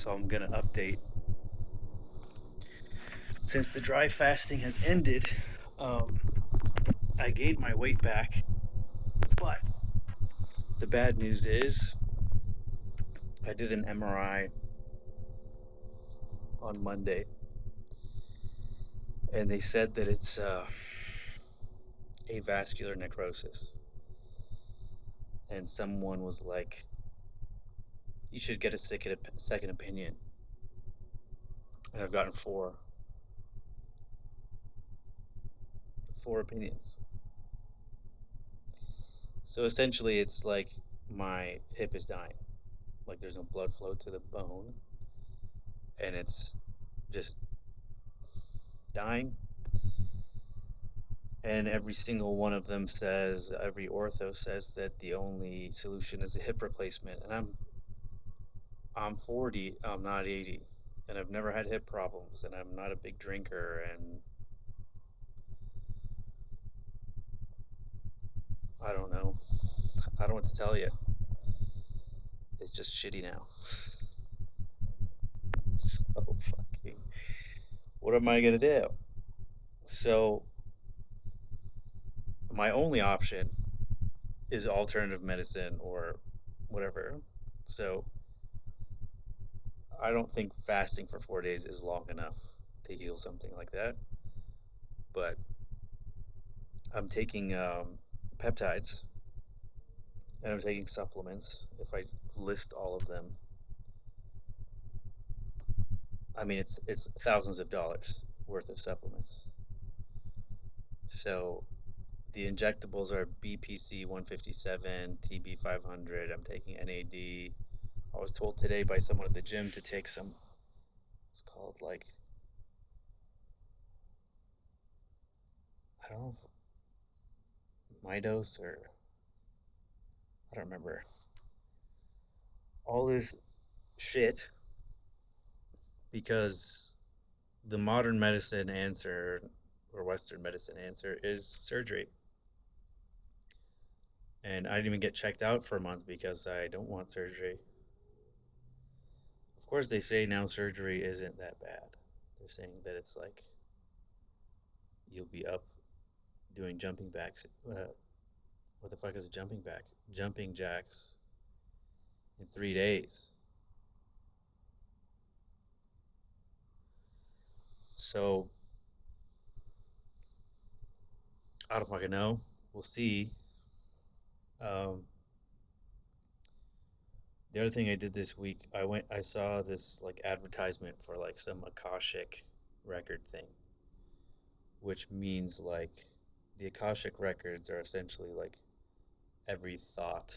so I'm gonna update. Since the dry fasting has ended, um, I gained my weight back, but the bad news is I did an MRI on Monday, and they said that it's avascular necrosis. And someone was like, "You should get a second opinion." And I've gotten four opinions. So essentially, it's like my hip is dying. Like there's no blood flow to the bone, and it's just dying. And every single one of them says, every ortho says that the only solution is a hip replacement. And I'm 40, I'm not 80, and I've never had hip problems, and I'm not a big drinker, and I don't know. I don't know what to tell you. It's just shitty now. So fucking. What am I gonna do? So my only option is alternative medicine or whatever. So I don't think fasting for 4 days is long enough to heal something like that. But I'm taking peptides and I'm taking supplements. If I list all of them, I mean it's thousands of dollars worth of supplements. So the injectables are BPC 157, TB 500. I'm taking NAD. I was told today by someone at the gym to take some. It's called like I don't know, Midos or I don't remember. All this shit because the modern medicine answer or Western medicine answer is surgery. And I didn't even get checked out for a month because I don't want surgery. Of course, they say now surgery isn't that bad. They're saying that it's like you'll be up doing jumping backs. What the fuck is a jumping back? Jumping jacks in 3 days. So I don't fucking know. We'll see. Um, the other thing I did this week, I saw this like advertisement for like some Akashic record thing, which means like the Akashic records are essentially like every thought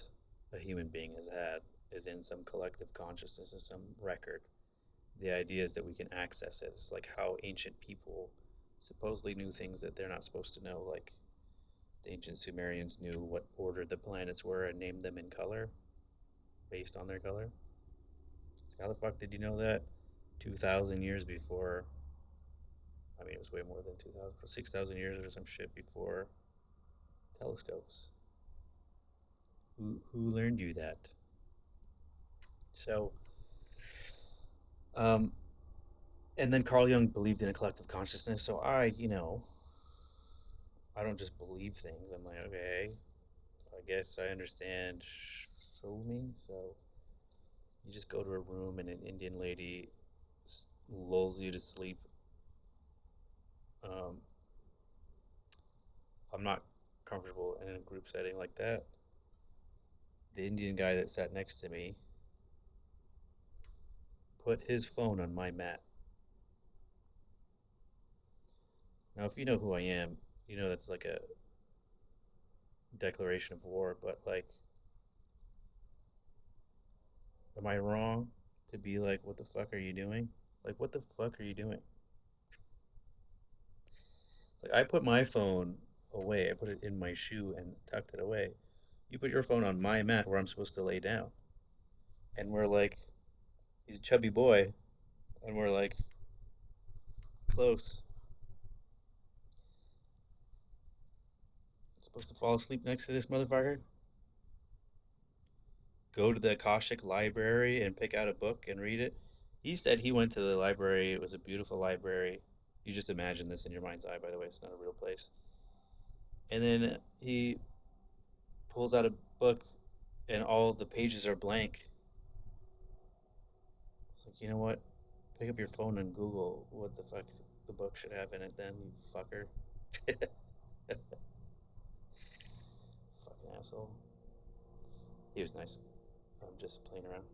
a human being has had is in some collective consciousness, is some record. The idea is that we can access it. It's like how ancient people supposedly knew things that they're not supposed to know, like the ancient Sumerians knew what order the planets were and named them in color based on their color. So how the fuck did you know that? 2,000 years before. I mean, it was way more than 2,000, 6,000 years or some shit before telescopes. Who learned you that? So, um, and then Carl Jung believed in a collective consciousness. So I don't just believe things. I'm like, okay, I guess I understand. Show me. So you just go to a room and an Indian lady lulls you to sleep. Um, I'm not comfortable in a group setting like that. The Indian guy that sat next to me put his phone on my mat. Now, if you know who I am, you know that's like a declaration of war, but like, am I wrong to be like, what the fuck are you doing? Like, what the fuck are you doing? Like, I put my phone away, I put it in my shoe and tucked it away. You put your phone on my mat where I'm supposed to lay down. And we're like, he's a chubby boy, and we're like, close. Supposed to fall asleep next to this motherfucker? Go to the Akashic library and pick out a book and read it? He said he went to the library. It was a beautiful library. You just imagine this in your mind's eye, by the way. It's not a real place. And then he pulls out a book, and all the pages are blank. It's like, you know what? Pick up your phone and Google what the fuck the book should have in it. Then you fucker, fucking asshole. He was nice. I'm just playing around.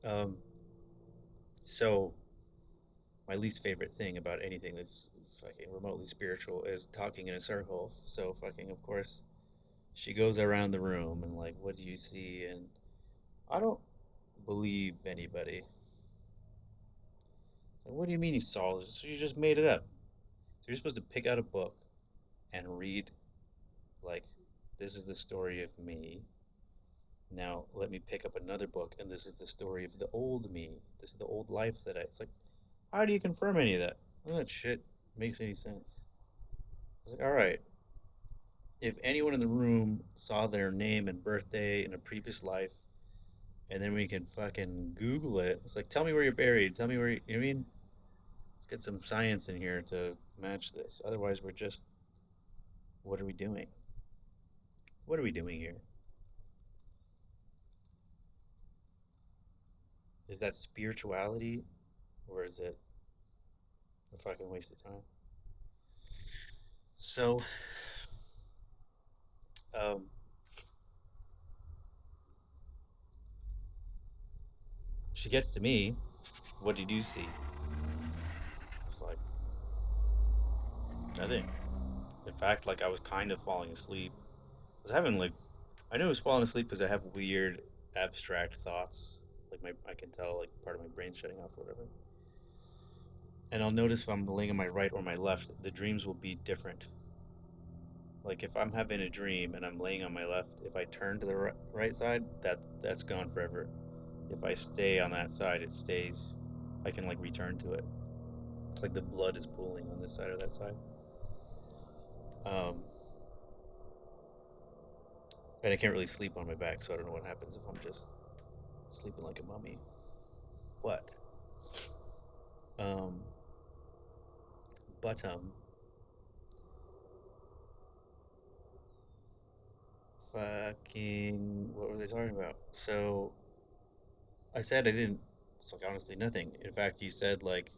Um, so my least favorite thing about anything that's fucking remotely spiritual is talking in a circle. So fucking, of course, she goes around the room and like, what do you see? And I don't believe anybody. Like, what do you mean you saw this? So you just made it up. So you're supposed to pick out a book and read like, this is the story of me. Now let me pick up another book, and this is the story of the old me. This is the old life that I. It's like, how do you confirm any of that? None of that shit makes any sense. It's like, all right, if anyone in the room saw their name and birthday in a previous life, and then we can fucking Google it. It's like, tell me where you're buried. Tell me where you know what I mean? Let's get some science in here to match this. Otherwise, we're just, what are we doing? What are we doing here? Is that spirituality, or is it a fucking waste of time? So, um, she gets to me. What did you see? I was like, nothing. In fact, like I was kind of falling asleep. I was having like, I knew I was falling asleep because I have weird abstract thoughts. Like I can tell like part of my brain's shutting off or whatever. And I'll notice if I'm laying on my right or my left, the dreams will be different. Like if I'm having a dream and I'm laying on my left, if I turn to the right side, that's gone forever. If I stay on that side, it stays. I can like return to it. It's like the blood is pooling on this side or that side. Um, and I can't really sleep on my back, so I don't know what happens if I'm just sleeping like a mummy. But, um, but fucking, what were they talking about? So I said I didn't. It's like honestly nothing. In fact, you said like,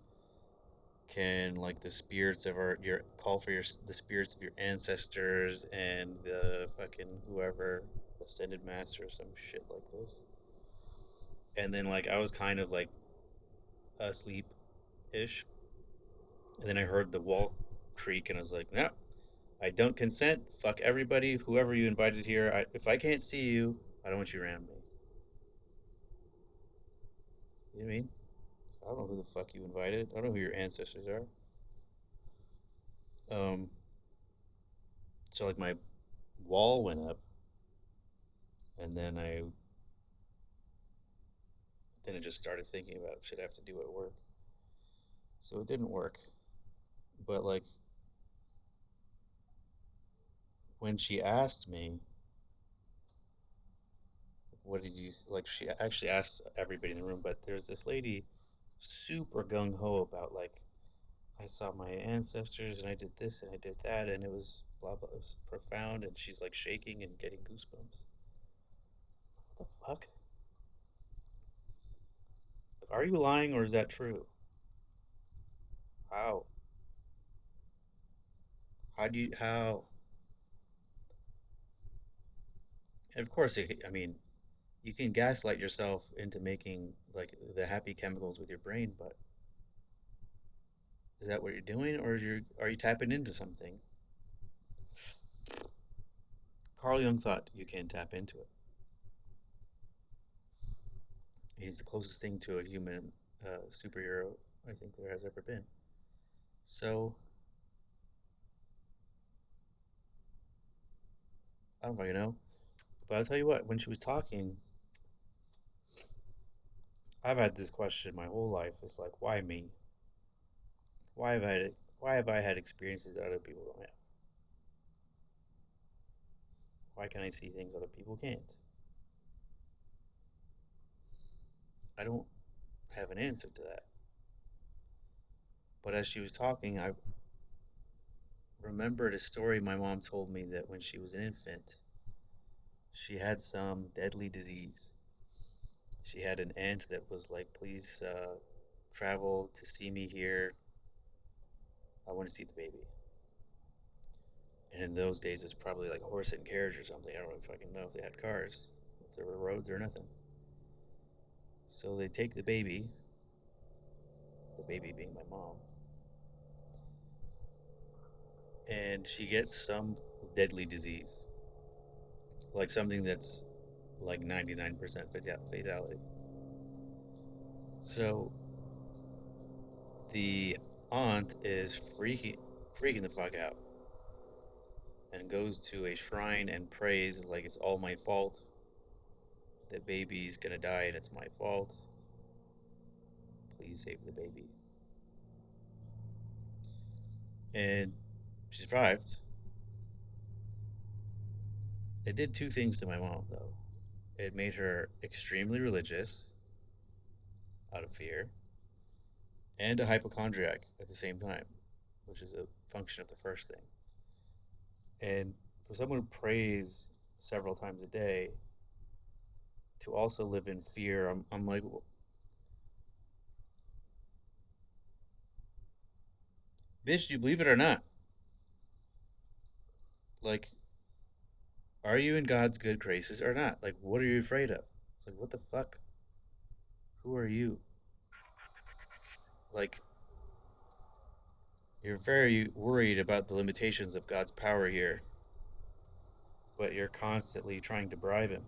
can like the spirits of your call for your the spirits of your ancestors and the fucking whoever ascended master or some shit like this. And then like I was kind of like asleep ish, and then I heard the wall creak, and I was like, no, I don't consent. Fuck everybody, whoever you invited here. If I can't see you, I don't want you around me. You know what I mean? I don't know who the fuck you invited. I don't know who your ancestors are. Um, so like my wall went up, and then I just started thinking about shit I have to do at work. So it didn't work. But like when she asked me, what did you like? She actually asked everybody in the room, but there's this lady super gung ho about like I saw my ancestors and I did this and I did that and it was blah blah. It was profound, and she's like shaking and getting goosebumps. What the fuck? Like, are you lying or is that true? How? How do you how? And of course, I mean, you can gaslight yourself into making like the happy chemicals with your brain, but is that what you're doing, or are you tapping into something? Carl Jung thought you can tap into it. He's the closest thing to a human superhero I think there has ever been. So I don't fucking know, but I'll tell you what. When she was talking, I've had this question my whole life. It's like, why me? Why have I had Why have I had experiences that other people don't have? Why can I see things other people can't? I don't have an answer to that. But as she was talking, I remembered a story my mom told me that when she was an infant, she had some deadly disease. She had an aunt that was like, please travel to see me here. I want to see the baby. And in those days, it's probably like horse and carriage or something. I don't really fucking know if they had cars, if there were roads or nothing. So they take the baby being my mom, and she gets some deadly disease, like something that's like 99% fatality. So the aunt is freaking the fuck out and goes to a shrine and prays like it's all my fault. The baby's gonna die and it's my fault. Please save the baby. And she survived. It did two things to my mom, though. It made her extremely religious out of fear and a hypochondriac at the same time, which is a function of the first thing. And for someone who prays several times a day to also live in fear, I'm like, well, bitch, do you believe it or not? Like, are you in God's good graces or not? Like, what are you afraid of? It's like, what the fuck? Who are you? Like, you're very worried about the limitations of God's power here, but you're constantly trying to bribe him.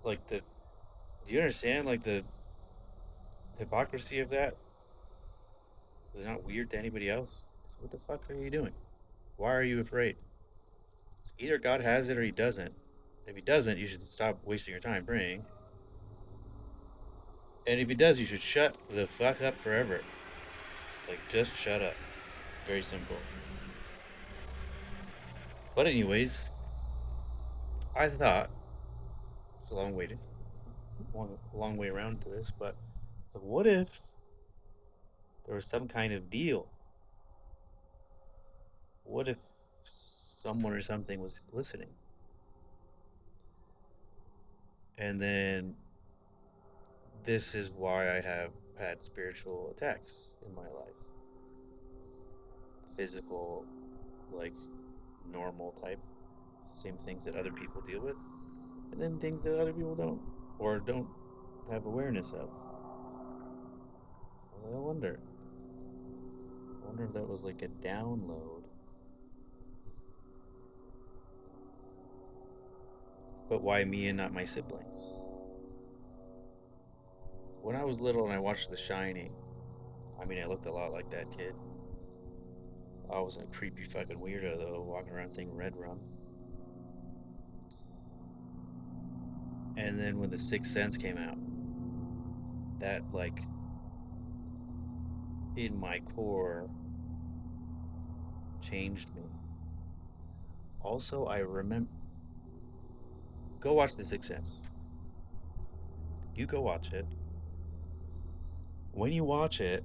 Like, do you understand, like, the hypocrisy of that? Is it not weird to anybody else? So what the fuck are you doing? Why are you afraid? So either God has it or he doesn't. If he doesn't, you should stop wasting your time praying. And if he does, you should shut the fuck up forever. Like, just shut up. Very simple. But anyways, I thought it's a long way around to this, but so what if there was some kind of deal? What if someone or something was listening? And then this is why I have had spiritual attacks in my life. Physical, like normal type, same things that other people deal with, and then things that other people don't or don't have awareness of. I wonder. I wonder if that was like a download. But why me and not my siblings? When I was little and I watched The Shining, I mean, I looked a lot like that kid. I was a creepy fucking weirdo though, walking around saying red rum. And then when The Sixth Sense came out, that like in my core changed me. Also, I remember. Go watch The Sixth Sense. You go watch it. When you watch it,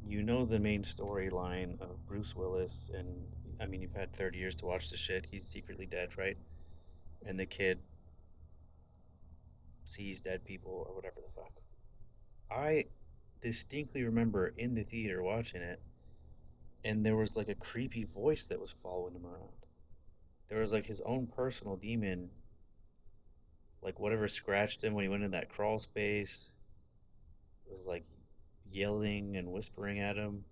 you know the main storyline of Bruce Willis, and I mean, you've had 30 years to watch the shit. He's secretly dead, right? And the kid sees dead people or whatever the fuck. I distinctly remember in the theater watching it, and there was like a creepy voice that was following him around. There was like his own personal demon, like whatever scratched him when he went in that crawl space, was like yelling and whispering at him,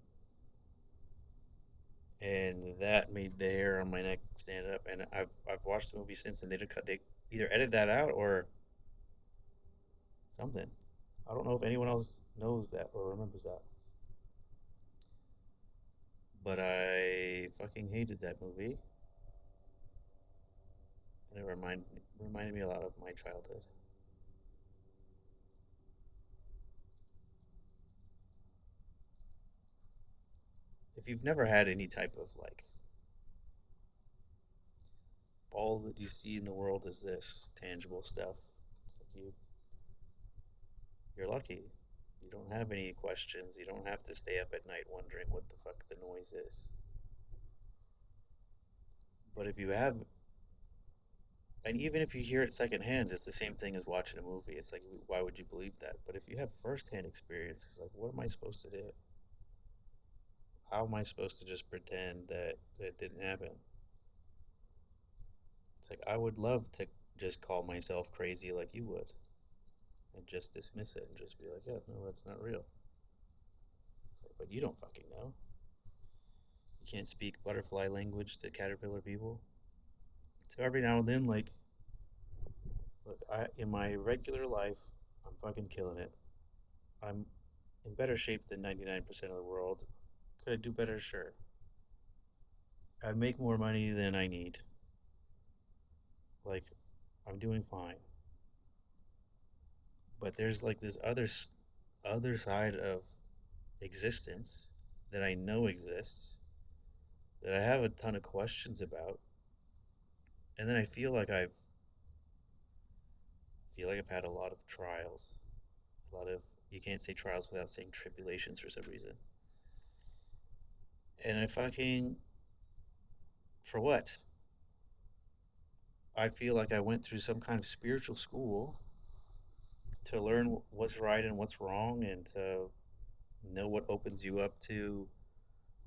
and that made the hair on my neck stand up. And I've watched the movie since, and they either edit that out or something. I don't know if anyone else knows that or remembers that, but I fucking hated that movie, and it reminded me a lot of my childhood. If you've never had any type of like all that you see in the world is this tangible stuff, it's like you're lucky. You don't have any questions. You don't have to stay up at night wondering what the fuck the noise is. But if you have, and even if you hear it secondhand, it's the same thing as watching a movie. It's like, why would you believe that? But if you have firsthand experience, it's like, what am I supposed to do? How am I supposed to just pretend that it didn't happen? It's like, I would love to just call myself crazy like you would and just dismiss it and just be like, yeah, no, that's not real. Like, but you don't fucking know. You can't speak butterfly language to caterpillar people. So every now and then, like, look, in my regular life, I'm fucking killing it. I'm in better shape than 99% of the world. Could I do better? Sure. I make more money than I need. Like, I'm doing fine. But there's like this other side of existence that I know exists that I have a ton of questions about, and then I feel like I've had a lot of trials, a lot of, you can't say trials without saying tribulations for some reason, and I fucking, for what? I feel like I went through some kind of spiritual school to learn what's right and what's wrong, and to know what opens you up to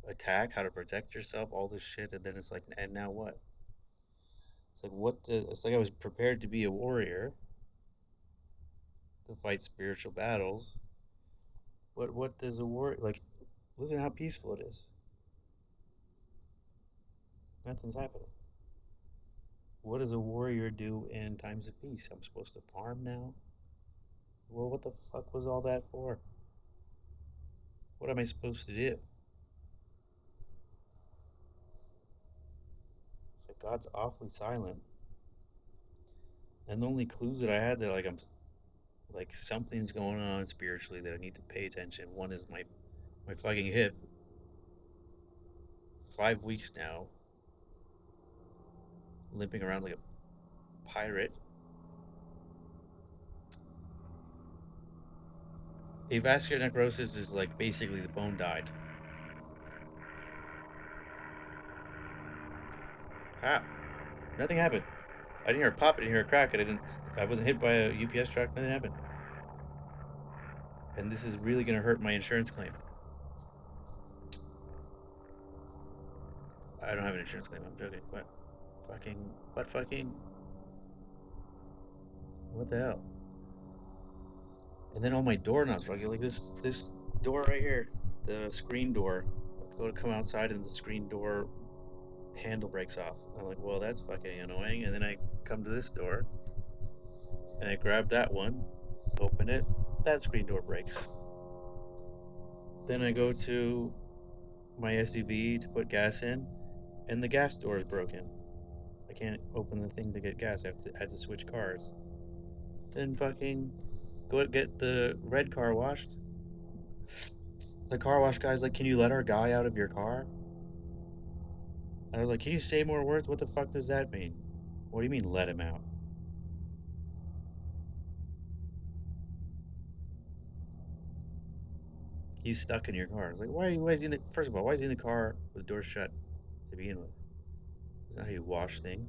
attack, how to protect yourself, all this shit, and then it's like, and now what? It's like it's like I was prepared to be a warrior to fight spiritual battles, but what does a warrior like? Listen how peaceful it is. Nothing's happening. What does a warrior do in times of peace? I'm supposed to farm now? Well, what the fuck was all that for? What am I supposed to do? It's like God's awfully silent. And the only clues that I had that like I'm like something's going on spiritually that I need to pay attention. One is my fucking hip. 5 weeks now, limping around like a pirate. Avascular necrosis is like basically the bone died. How? Nothing happened. I didn't hear a pop. I didn't hear a crack. I wasn't hit by a UPS truck. Nothing happened. And this is really gonna hurt my insurance claim. I don't have an insurance claim. I'm joking. What? Fucking. What the hell? And then all my doorknobs, like this door right here, the screen door. I go to come outside and the screen door handle breaks off. I'm like, well, that's fucking annoying. And then I come to this door and I grab that one, open it, that screen door breaks. Then I go to my SUV to put gas in, and the gas door is broken. I can't open the thing to get gas. I had to switch cars. Then fucking go get the red car washed. The car wash guy's like, "Can you let our guy out of your car?" And I was like, "Can you say more words? What the fuck does that mean? What do you mean let him out?" He's stuck in your car. It's like, why is he in the, first of all, why is he in the car with the door shut to begin with? That's not how you wash things.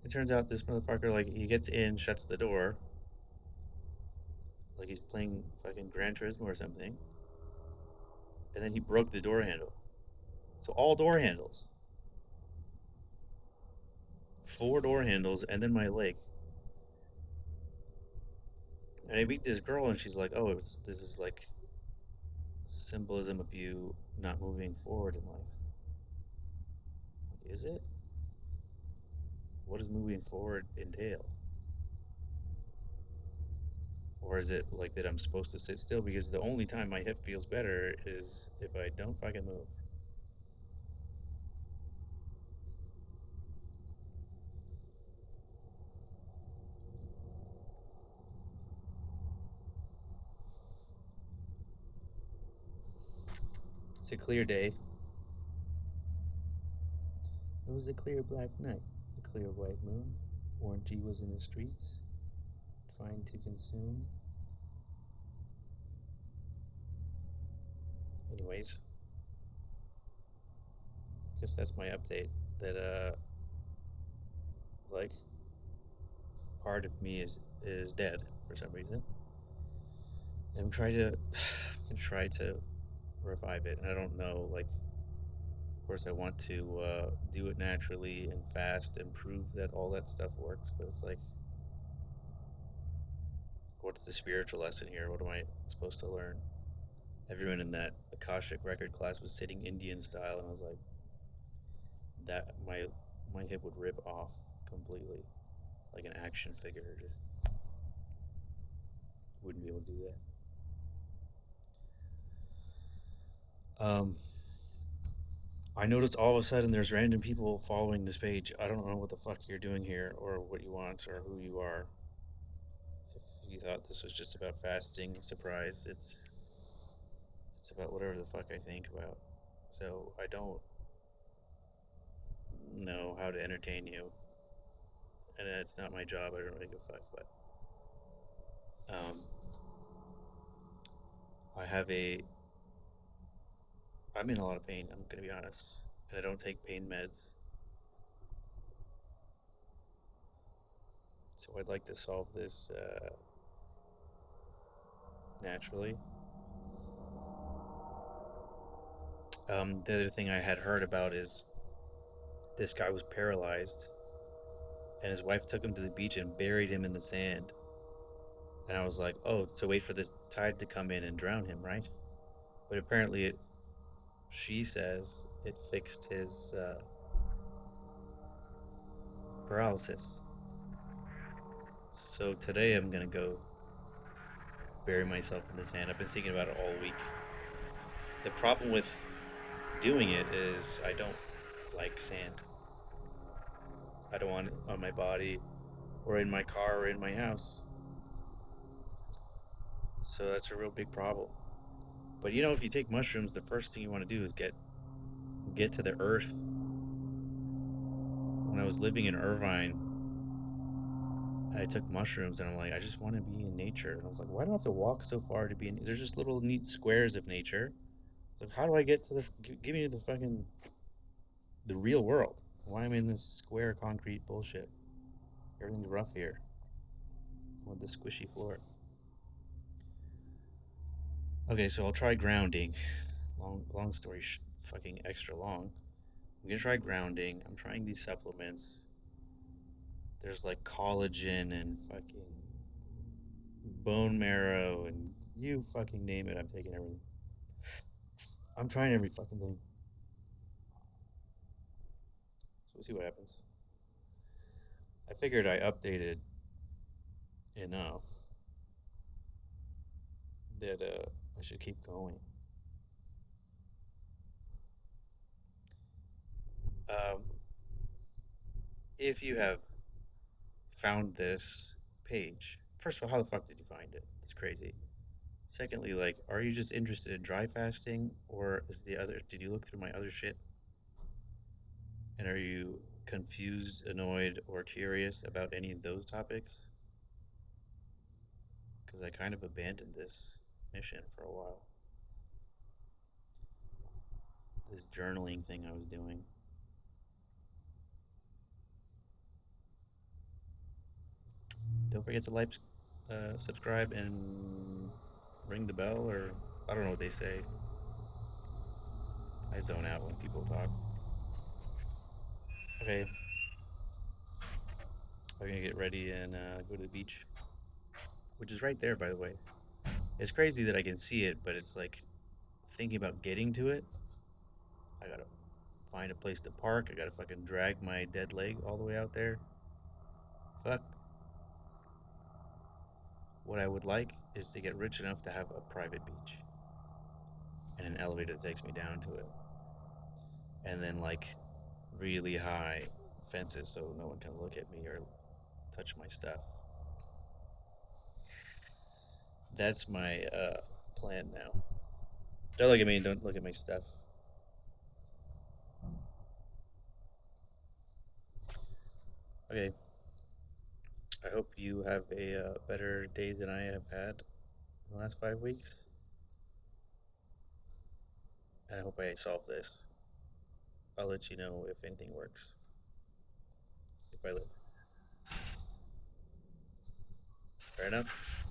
It turns out this motherfucker, like, he gets in, shuts the door, like he's playing fucking Gran Turismo or something, and then he broke the door handle. So all door handles, 4 door handles, and then my leg. And I meet this girl, and she's like, "Oh, this is like symbolism of you not moving forward in life." Like, is it? What does moving forward entail? Or is it like that I'm supposed to sit still because the only time my hip feels better is if I don't fucking move? It's a clear day. It was a clear black night, a clear white moon. Warren G was in the streets. trying to consume. Anyways, I guess that's my update. That like part of me is dead for some reason. I'm trying to try to revive it, and I don't know. Like, of course, I want to do it naturally and fast and prove that all that stuff works. But it's like, what's the spiritual lesson here? What am I supposed to learn? Everyone in that Akashic record class was sitting Indian style, and I was like, that my hip would rip off completely, like an action figure. Just wouldn't be able to do that. I noticed all of a sudden there's random people following this page. I don't know what the fuck you're doing here, or what you want, or who you are. If you thought this was just about fasting, surprise, it's about whatever the fuck I think about. So I don't know how to entertain you, and it's not my job. I don't really give a fuck, but um, I have a. I'm in a lot of pain. I'm gonna be honest, and I don't take pain meds. So I'd like to solve this naturally. The other thing I had heard about is this guy was paralyzed, and his wife took him to the beach and buried him in the sand. And I was like, oh, so wait for this tide to come in and drown him, right? But apparently, she says it fixed his paralysis. So today I'm gonna go bury myself in the sand. I've been thinking about it all week. The problem with doing it is I don't like sand. I don't want it on my body or in my car or in my house. So that's a real big problem. But you know, if you take mushrooms, the first thing you want to do is get to the earth. When I was living in Irvine, I took mushrooms and I'm like, I just want to be in nature. And I was like, why do I have to walk so far to be in? There's just little neat squares of nature. Like, how do I get to the? Give me the fucking the real world. Why am I in this square concrete bullshit? Everything's rough here. I want the squishy floor. Okay, so I'll try grounding. Long story, fucking extra long. I'm gonna try grounding. I'm trying these supplements. There's like collagen and fucking bone marrow and you fucking name it. I'm taking everything. I'm trying every fucking thing. So we'll see what happens. I figured I updated enough that I should keep going. Um, if you have found this page, first of all, how the fuck did you find it? It's crazy. Secondly, like, are you just interested in dry fasting, or is the other? Did you look through my other shit? And are you confused, annoyed, or curious about any of those topics? Because I kind of abandoned this mission for a while. This journaling thing I was doing. Don't forget to like, subscribe, and ring the bell, or I don't know what they say. I zone out when people talk. Okay, I'm gonna get ready and go to the beach, which is right there, by the way. It's crazy that I can see it, but it's like thinking about getting to it. I gotta find a place to park. I gotta fucking drag my dead leg all the way out there. Fuck. What I would like is to get rich enough to have a private beach and an elevator that takes me down to it. And then, like, really high fences so no one can look at me or touch my stuff. That's my plan now. Don't look at me and don't look at my stuff. Okay. I hope you have a better day than I have had in the last 5 weeks. And I hope I solve this. I'll let you know if anything works, if I live. Fair enough?